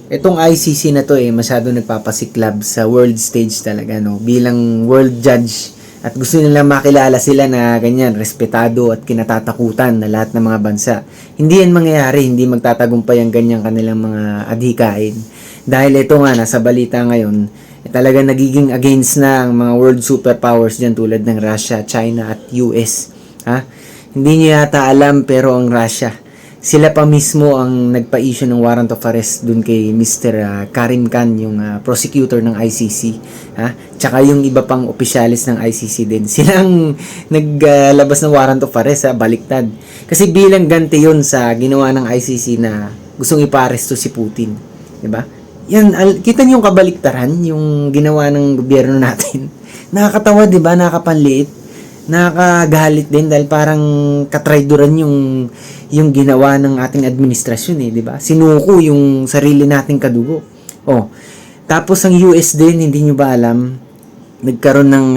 Itong ICC na to masyado nagpapasiklab sa world stage talaga, no? Bilang world judge. At gusto nila makilala sila na ganyan, respetado at kinatatakutan na lahat ng mga bansa. Hindi yan mangyayari, hindi magtatagumpay ang ganyang kanilang mga adhikain. Dahil ito nga, nasa balita ngayon, talaga nagiging against na ang mga world superpowers dyan tulad ng Russia, China at US. Ha? Hindi nyo yata alam pero ang Russia, sila pa mismo ang nagpa-issue ng warrant of arrest dun kay Mr. Karim Khan, yung prosecutor ng ICC. Ha? Tsaka yung iba pang opisyalis ng ICC din. Sila ang naglabas ng warrant of arrest, baliktad. Kasi bilang ganti yun sa ginawa ng ICC na gustong ipa-arresto si Putin. Diba? Yan, kita niyo yung kabaliktaran, yung ginawa ng gobyerno natin. Nakakatawa, diba? Nakakapanliit. Nakakagalit din dahil parang katrayduran yung ginawa ng ating administrasyon, di ba? Sinuko yung sarili nating kadugo. Oh. Tapos ang US din, hindi nyo ba alam, nagkaroon ng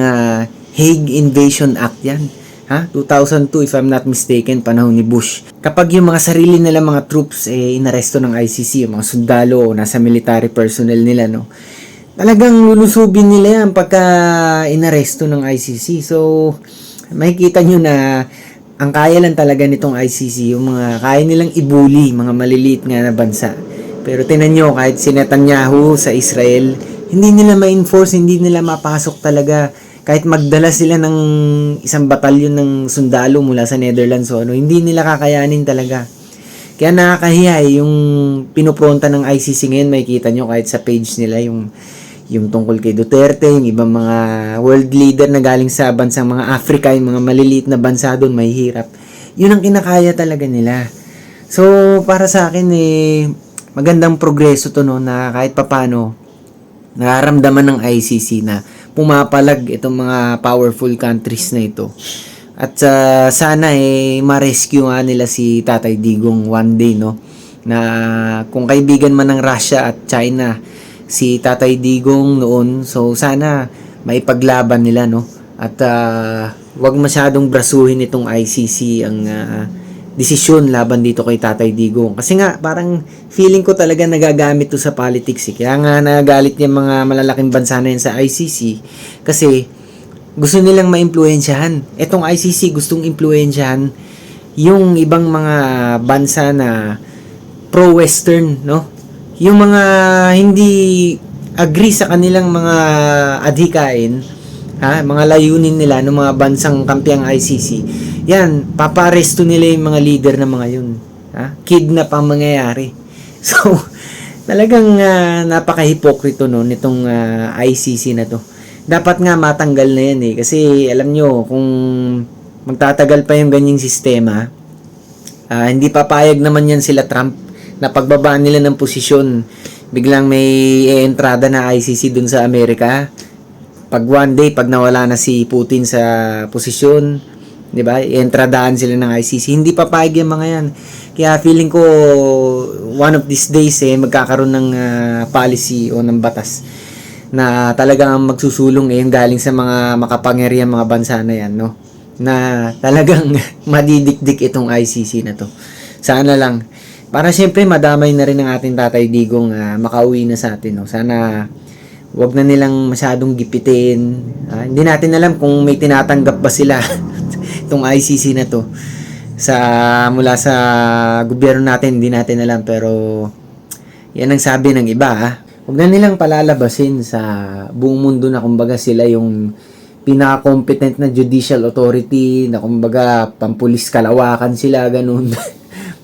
Hague Invasion Act yan. Ha? 2002 if I'm not mistaken, panahon ni Bush. Kapag yung mga sarili nila mga troops inaresto ng ICC, yung mga sundalo o nasa military personnel nila, no? Talagang lulusubin nila yan pagka inaresto ng ICC. So, makikita nyo na ang kaya lang talaga nitong ICC, yung mga kaya nilang ibuli, mga maliliit nga na bansa. Pero tinan nyo, kahit si Netanyahu sa Israel, hindi nila ma-enforce, hindi nila mapasok talaga. Kahit magdala sila ng isang batalyon ng sundalo mula sa Netherlands o ano, hindi nila kakayanin talaga. Kaya nakakahiya yung pinupronta ng ICC ngayon, makikita nyo kahit sa page nila, yung tungkol kay Duterte, yung ibang mga world leader na galing sa bansang mga Africa, yung mga maliliit na bansa doon, mahihirap. Yun ang kinakaya talaga nila. So, para sa akin, magandang progreso to, no, na kahit papano, nararamdaman ng ICC na pumapalag itong mga powerful countries na ito. At sana, ma-rescue nga nila si Tatay Digong one day, no, na kung kaibigan man ng Russia at China, si Tatay Digong noon, so sana maipaglaban nila, no? At wag masyadong brasuhin itong ICC ang desisyon laban dito kay Tatay Digong. Kasi nga parang feeling ko talaga nagagamit to sa politics. Kaya nga nagagalit yung mga malalaking bansa na yan sa ICC kasi gusto nilang maimpluwensyahan. Etong ICC gustong impluwensyahan yung ibang mga bansa na pro-western, no? Yung mga hindi agree sa kanilang mga adhikain, mga layunin nila ng mga bansang kampiang ICC, yan, paparesto nila yung mga leader ng mga yun. Kidnap ang mangyayari. So, talagang napaka-hipokrito no, nitong ICC na to. Dapat nga matanggal na yan kasi alam nyo, kung magtatagal pa yung ganyang sistema, hindi papayag naman yan sila Trump na pagbabaan nila ng posisyon, biglang may entrada na ICC dun sa Amerika. Pag one day, pag nawala na si Putin sa posisyon, di ba? Entradaan sila ng ICC. Hindi papayag yung mga yan. Kaya feeling ko, one of these days, magkakaroon ng policy o ng batas na talagang magsusulong yung galing sa mga makapangyarihan mga bansa na yan, no? Na talagang madidikdik itong ICC na to. Sana lang. Para siyempre madamay na rin ng ating Tatay Digong makauwi na sa atin. No? Sana wag na nilang masyadong gipitin. Hindi natin alam kung may tinatanggap ba sila itong ICC na to mula sa gobyerno natin. Hindi natin alam pero yan ang sabi ng iba. Wag na nilang palalabasin sa buong mundo na kumbaga sila yung pinaka-competent na judicial authority na kumbaga pampulis kalawakan sila ganun.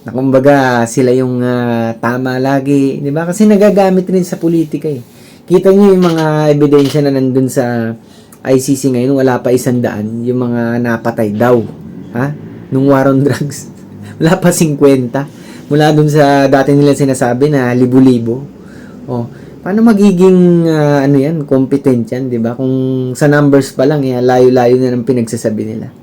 Na kumbaga sila yung tama lagi, di ba? Kasi nagagamit rin sa politika Kita niyo yung mga ebidensya na nandun sa ICC ngayon, wala pa 100, yung mga napatay daw, nung war on drugs. Wala pa 50. Mula dun sa dati nila sinasabi na libo-libo. Paano magiging competent yan, di ba? Kung sa numbers pa lang, layo-layo na ng pinagsasabi nila.